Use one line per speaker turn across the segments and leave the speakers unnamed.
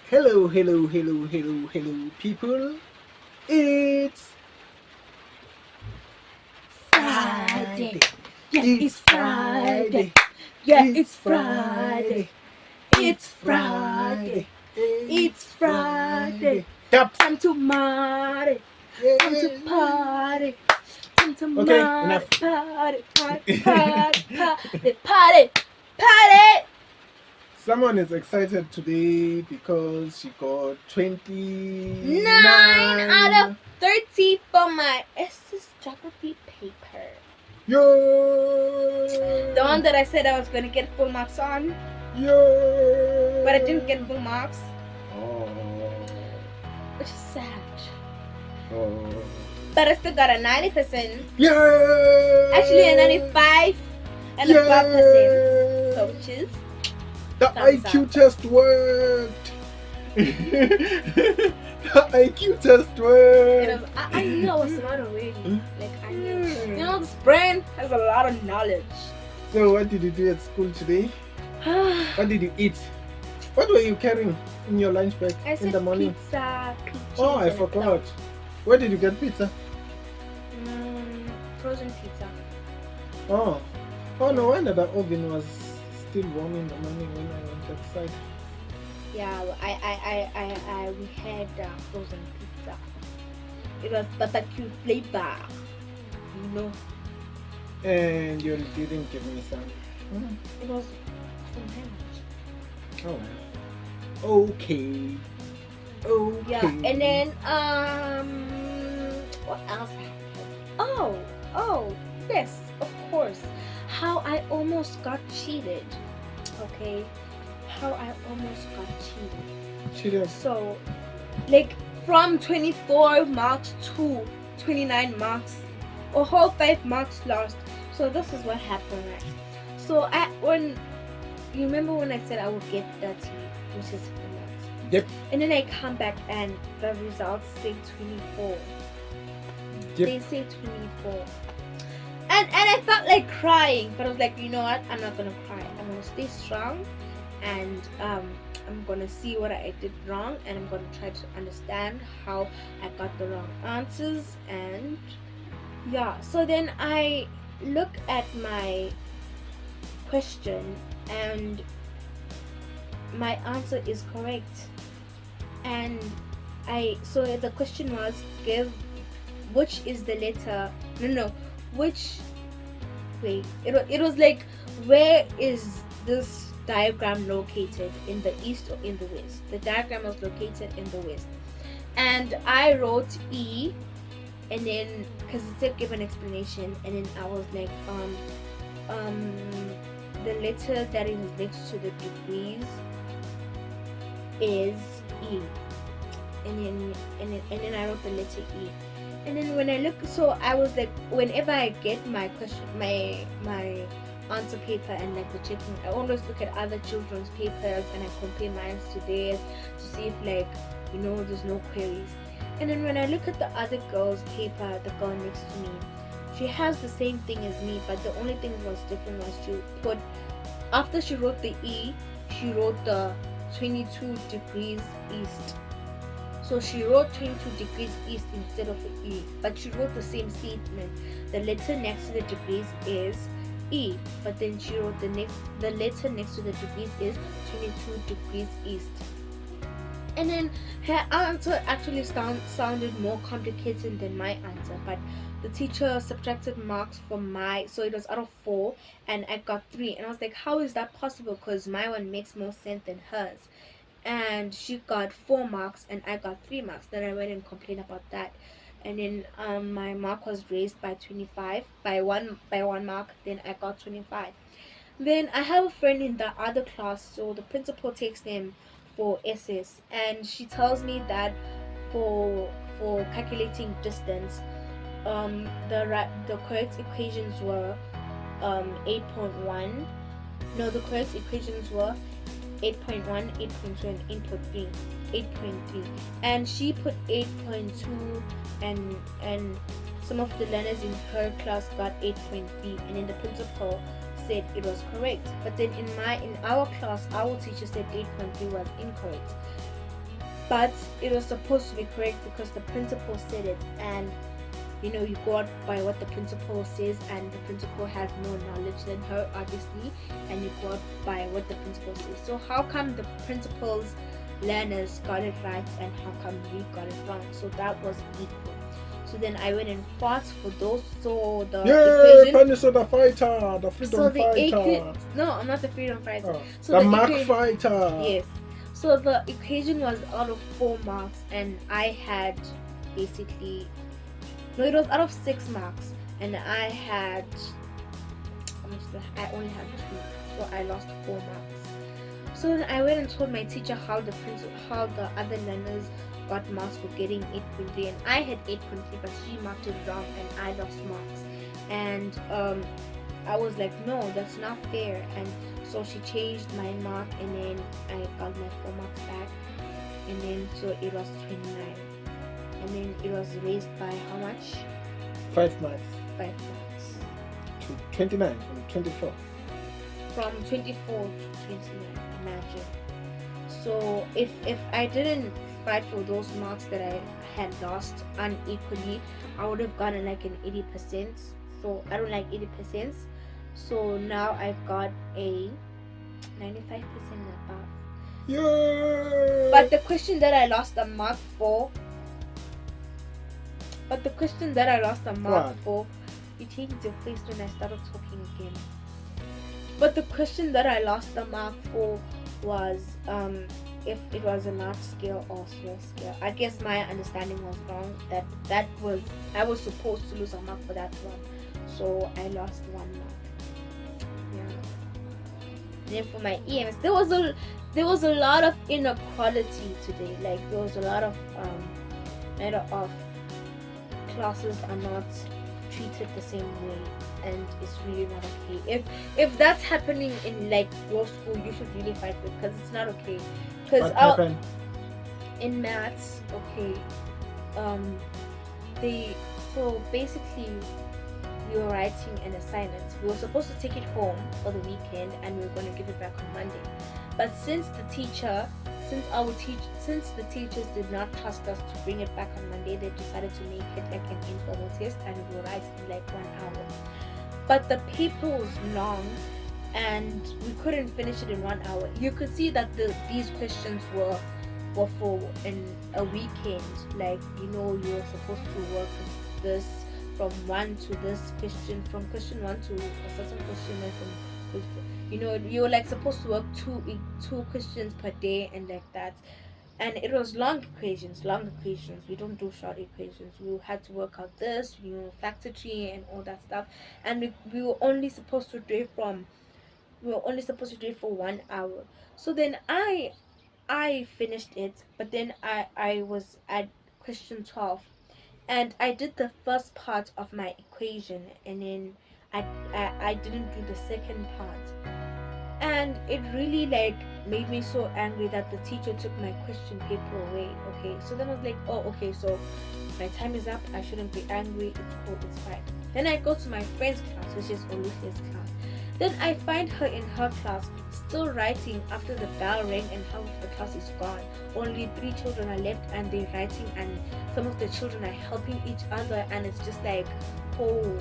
Hello, hello, hello, hello, hello, people. It's
Friday.
Friday.
Yeah,
It's
it's Friday.
Friday.
Yeah,
It's
it's Friday.
Friday.
It's
It's
Friday.
Friday.
It's
It's
Friday.
Friday. Tap.
Time to party. Time to party. Time to
Okay,
party.
enough.
Party. Party. Party. Party. Party. Party.
Someone is excited today because she got
9 out of
29.
30 for my SS geography paper.
Yo!
The one that I said I was going to get full marks on,
Yo!
but I didn't get full marks,
Oh.
which is sad.
Oh.
But I still got a 90%.
Yeah!
Actually, a 95 and above percent. So, which is
the
thumbs
IQ
up.
test worked. The IQ test worked.
I knew I was smart already. Like, I knew. You know, this brain has a lot of knowledge.
So, what did you do at school today? What did you eat? What were you carrying in your lunch bag
I said
in the morning?
pizza, peaches,
Oh, I
and a
forgot.
cloud.
Where did you get pizza?
Frozen pizza.
Oh, no wonder the oven was still warm in the morning when I went outside.
Yeah, we had frozen pizza. It was barbecue flavor. You know,
And you didn't give me some.
it was from Hannah.
Oh, well. Okay. Okay.
Yeah, and then what else happened? Oh, yes, of course. How I almost got cheated. Okay, how I almost got cheated.
Cheated.
So, like from 24 marks to 29 marks, a whole 5 marks lost. So this is what happened, right? So when you remember when I said I would get 30, which is 4 marks.
Yep.
And then I come back and the results say 24.
Yep.
They say 24. And I felt like crying, but I was like, you know what? I'm not gonna cry. I'm gonna stay strong, and I'm gonna see what I did wrong, and I'm gonna try to understand how I got the wrong answers. And yeah, so then I look at my question, and my answer is correct. And so the question was, give which is the letter, which, wait, it was like, where is this diagram located, in the east or in the west? The diagram was located in the west, and I wrote E, and then because it said give an explanation, and then I was like, the letter that is next to the degrees is E, and then I wrote the letter E. And then when I look, so I was like, whenever I get my question, my answer paper and like the checking, I always look at other children's papers and I compare mine to theirs to see if, like, there's no queries. And then when I look at the other girl's paper, the girl next to me, she has the same thing as me, but the only thing that was different was she put, after she wrote the E, she wrote the 22 degrees east. So she wrote 22 degrees east instead of the E, but she wrote the same statement. The letter next to the degrees is E, but then she wrote the letter next to the degrees is 22 degrees east. And then her answer actually sounded more complicated than my answer, but the teacher subtracted marks from so it was out of 4, and I got 3, and I was like, how is that possible? Because my one makes more sense than hers. And she got 4 marks and I got 3 marks. Then I went and complained about that, and then my mark was raised by 25 by one mark. Then I got 25. Then I have a friend in the other class, so the principal takes them for SS, and she tells me that for calculating distance, the correct equations were 8.1. No, the correct equations were 8.1, 8.2, and 8.3. 8.3, and she put 8.2, and some of the learners in her class got 8.3, and then the principal said it was correct. But then in our class, our teacher said 8.3 was incorrect. but it was supposed to be correct because the principal said it, and you go out by what the principal says, and the principal has more knowledge than her, obviously, and you go out by what the principal says. So how come the principal's learners got it right, and how come we got it wrong? So that was equal. So then I went and fought for those. So the equation.
Phaniso the fighter, the freedom
So the
fighter.
no, I'm not the freedom fighter. So
the mark fighter.
Yes. So the equation was out of 4 marks, and I had basically no, it was out of 6 marks, and I only had 2, so I lost 4 marks. So then I went and told my teacher how the other learners got marks for getting 8.3, and I had 8.3, but she marked it wrong, and I lost marks. And I was like, no, that's not fair. And so she changed my mark, and then I got my 4 marks back, and then so it was 29. And then it was raised by how much?
5 marks.
5 marks.
To 29 from 24.
From 24 to 29, imagine. So if I didn't fight for those marks that I had lost unequally, I would have gotten like an 80%. So I don't like 80%. So now I got a 95% above.
Yeah.
But the question that I lost a mark for. You changed your face when I started talking again. But the question that I lost the mark for was if it was a large scale or small scale. I guess my understanding was wrong. I was supposed to lose a mark for that one, so I lost 1 mark. Yeah. Then for my EMs, there was a lot of inequality today. Like there was a lot of classes are not treated the same way, and it's really not okay. If that's happening in like your school, you should really fight for it, because it's not okay. Because in maths, okay, so basically we were writing an assignment. We were supposed to take it home for the weekend, and we were going to give it back on Monday. But since the teachers did not trust us to bring it back on Monday, they decided to make it like an informal test, and we were writing like 1 hour. But the paper was long, and we couldn't finish it in 1 hour. You could see that these questions were for a weekend. Like you were supposed to work this from 1 to this question, from question 1 to a certain question, and from you were like supposed to work two questions per day, and like that. And it was long equations. We don't do short equations. We had to work out this, factor tree and all that stuff. And we were only supposed to do it for 1 hour. So then I finished it, but then I was at question 12, and I did the first part of my equation, and then I didn't do the second part. And it really like made me so angry that the teacher took my question paper away. Okay, so then I was like, oh, okay, so my time is up. I shouldn't be angry. It's cool, it's fine. Then I go to my friend's class, which is Oluse's class. Then I find her in her class still writing after the bell rang and half of the class is gone. Only 3 children are left, and they're writing, and some of the children are helping each other, and it's just like, oh,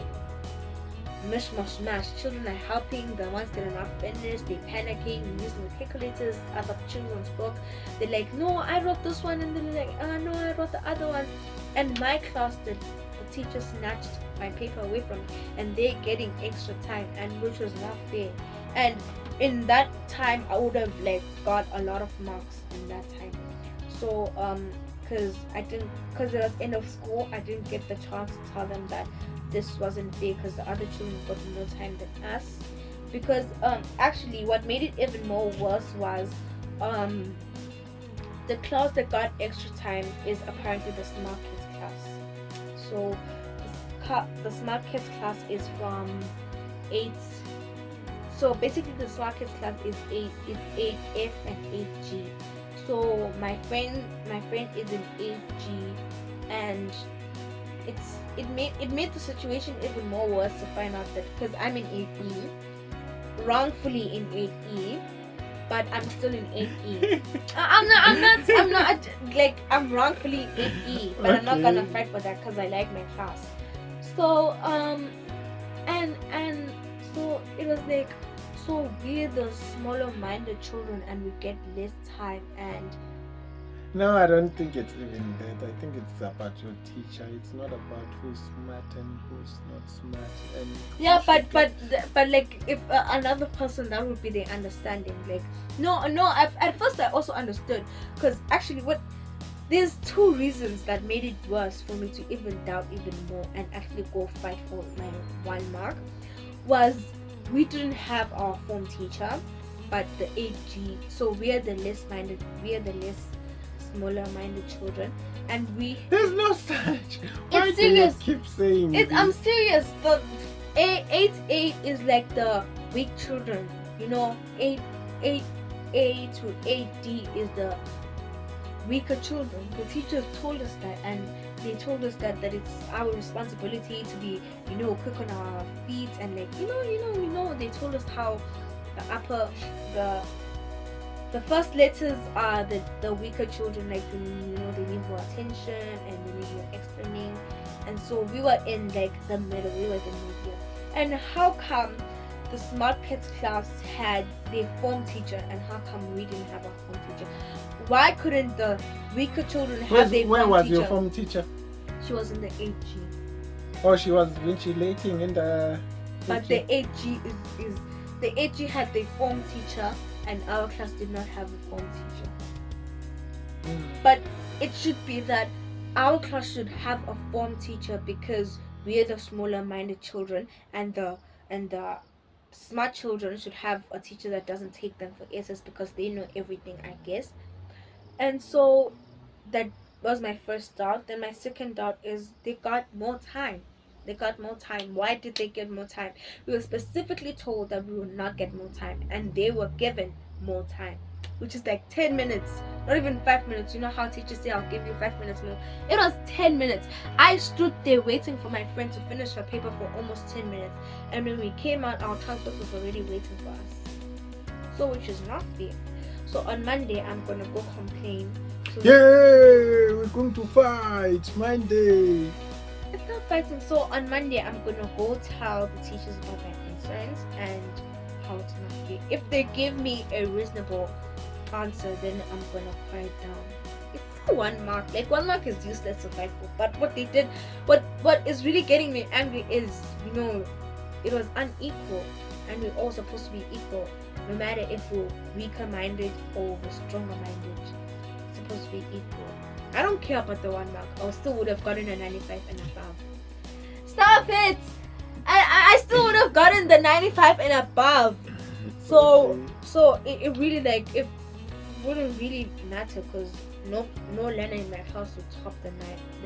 mash. Children are helping, the ones that are not finished, they're panicking, using the calculators. Other children's book, they're like, no, I wrote this one, and then they're like, no, I wrote the other one. And my class, the teacher snatched my paper away from me, and they're getting extra time, and which was not fair. And in that time I would have like got a lot of marks in that time. So because it was end of school, I didn't get the chance to tell them that this wasn't fair, because the other children got more time than us. Because actually what made it even more worse was the class that got extra time is apparently the smart kids class. So the smart kids class is from 8. So basically the smart kids class is 8F and 8G. So my friend is in 8G, and it made the situation even more worse to find out that, because I'm in 8E, wrongfully in 8E, but I'm still in 8E. I'm I'm wrongfully in E, but I'm not gonna fight for that because I like my class. So and so it was like, so we're the smaller minded children and we get less time. And
No, I don't think it's even that. I think it's about your teacher. It's not about who's smart and who's not smart. And
yeah, but like if another person, that would be the understanding. Like no, at first I also understood, because actually there's two reasons that made it worse for me to even doubt even more and actually go fight for my 1 mark. Was we didn't have our form teacher, but the 8G. So we are the less smaller minded children, and
there's no such. Why
it's
do you
serious.
keep saying this?
I'm serious. The 8A is like the weak children. 8A to 8D is the weaker children. The teachers told us that, and they told us that it's our responsibility to be, quick on our feet, and like, they told us how the first letters are the weaker children, like, they need more attention and they need more explaining. And so we were in like the middle, we were the medium. And how come the smart kids class had their form teacher, and how come we didn't have a form teacher? Why couldn't the weaker children have their form teacher?
Where was your form teacher?
She was in the 8G.
Oh, she was ventilating in the...
But the 8G is the 8G had the form teacher, and our class did not have a form teacher. But it should be that our class should have a form teacher, because we are the smaller minded children, and the smart children should have a teacher that doesn't take them for SS, because they know everything, I guess. And so that was my first doubt. Then my second doubt is they got more time. Why did they get more time? We were specifically told that we would not get more time, and they were given more time, which is like 10 minutes, not even 5 minutes. You know how teachers say, I'll give you 5 minutes more? It was 10 minutes. I stood there waiting for my friend to finish her paper for almost 10 minutes, and when we came out, our transport was already waiting for us. So, which is not fair. So on Monday, I'm gonna go complain.
Yay! We're going to fight Monday.
It's not fighting. So on Monday, I'm gonna go tell the teachers about my concerns and how to navigate. If they give me a reasonable answer, then I'm gonna quiet down. It's still 1 mark. Like 1 mark is useless to fight for. But what they did, what is really getting me angry is, it was unequal, and we're all supposed to be equal. No matter if we're weaker minded or we're stronger minded, it's supposed to be equal. I don't care about the 1 mark. I still would have gotten a 95 and above. Stop it! I still would have gotten the 95 and above. So it really, like, it wouldn't really matter, because no learner in my class would top the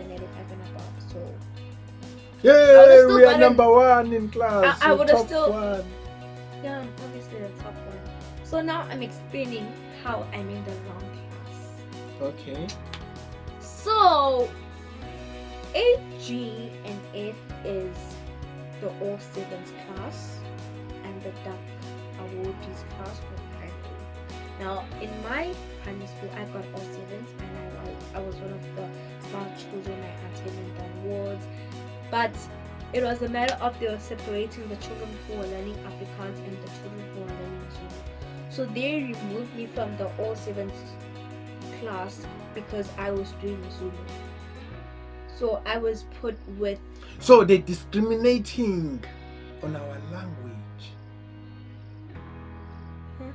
95 and above. So
yay! We are number 1 in class.
I would have
top
still
1.
Yeah, I'm obviously the top 1. So now I'm explaining how I'm in the wrong class.
Okay.
So 8G and F is the all sevens class, and the duck awardees class for primary. Now in my primary school, I got all sevens, and I was one of the smart children. I attended the awards, but it was a matter of they were separating the children who were learning Afrikaans and the children who were learning Zulu. So they removed me from the all sevens class because I was doing Zulu. So I was put with...
So they're discriminating on our language.
Huh?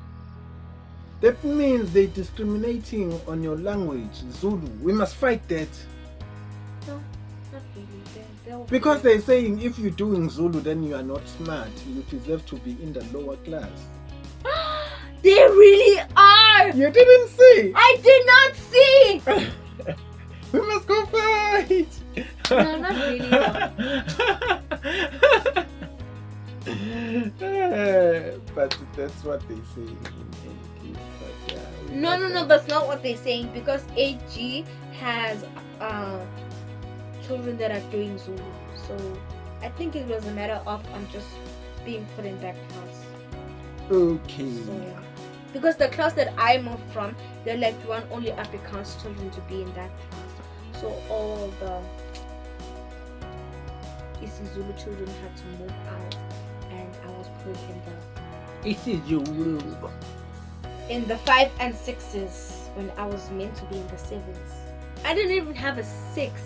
That means they're discriminating on your language, Zulu. We must fight that.
No, not really.
Because they're saying if you're doing Zulu, then you are not smart. You deserve to be in the lower class.
They really are!
You didn't see!
I did not see!
We must go fight!
No, not really.
But that's what they say in English. But yeah,
No, that's not what they're saying, because 8G has children that are doing Zulu. So I think it was a matter of I'm just being put in that class.
Okay.
So, yeah. because the class that I moved from, they're like we want only Afrikaans children to be in that class. So all the isiZulu children had to move out, and I was put in the 5 and 6s when I was meant to be in the 7s. I didn't even have a 6,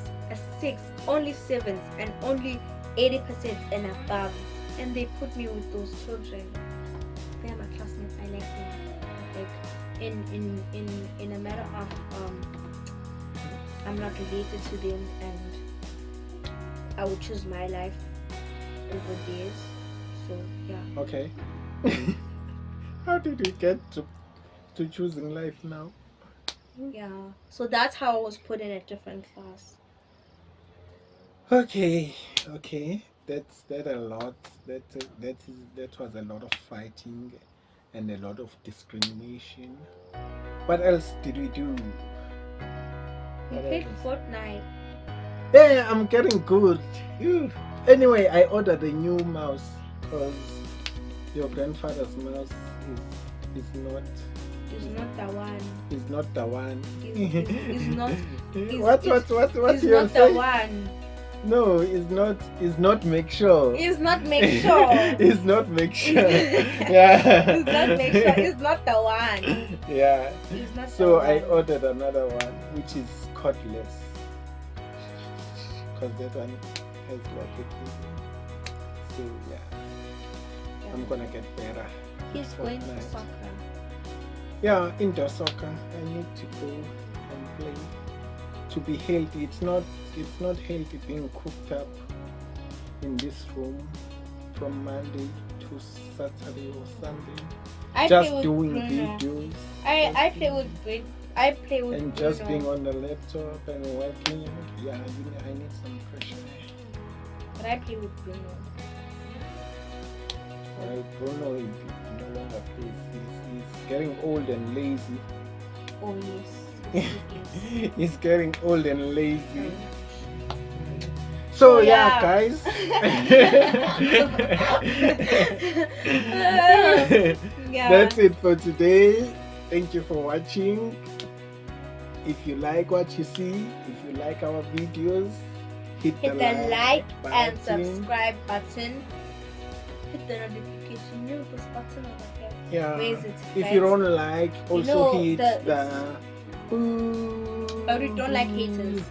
only 7s, and only 80% and above. And they put me with those children. They are my classmates. I like them. Like in a matter of I'm not related to them, and I would choose my life over theirs. So yeah.
Okay. How did you get to choosing life now?
Yeah. So that's how I was put in a different class.
Okay. That's a lot. That was a lot of fighting and a lot of discrimination. What else did we do?
We played Fortnite.
Yeah, I'm getting good. Phew. Anyway, I ordered a new mouse because your grandfather's mouse is not
the one.
Is not the one.
Is not.
What
Is
you're
not
saying?
the one.
No, it's not make sure.
It's not make sure.
It's not make sure. Yeah.
It's not make sure. It's not the one.
Yeah.
It's not
So
the
I
one.
ordered another one, which is cordless. Because that one has like a keyboard. So yeah, I'm gonna get better.
He's going to
Fortnite.
soccer.
Yeah, indoor soccer. I need to go and play to be healthy. It's not healthy being cooked up in this room from Monday to Saturday or Sunday.
I
Just
play with
doing
Bruno.
videos.
I play with Bruno. I play with
And
Bruno.
just being on the laptop and working. Yeah, I need some pressure.
But I play with Bruno.
Right, Bruno is no longer plays. He's getting old and lazy.
Oh yes. Yes, he is.
He's getting old and lazy. So yeah, guys.
Yeah.
That's it for today. Thank you for watching. If you like what you see, if you like our videos, hit
Hit the like and
button.
subscribe button. Hit the notification. You know this button over here.
Yeah.
Where is it?
If you don't like, also
know,
hit
the-
the boo.
But we don't like haters.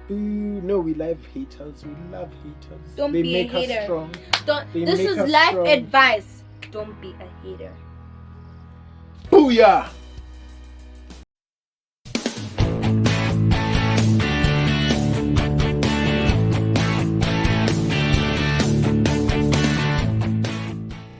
Boo. No, we love haters. We love haters.
Don't
they
be a
make us
hater.
strong. They
This
make
is
us
life
strong.
advice. Don't be a hater.
Booyah!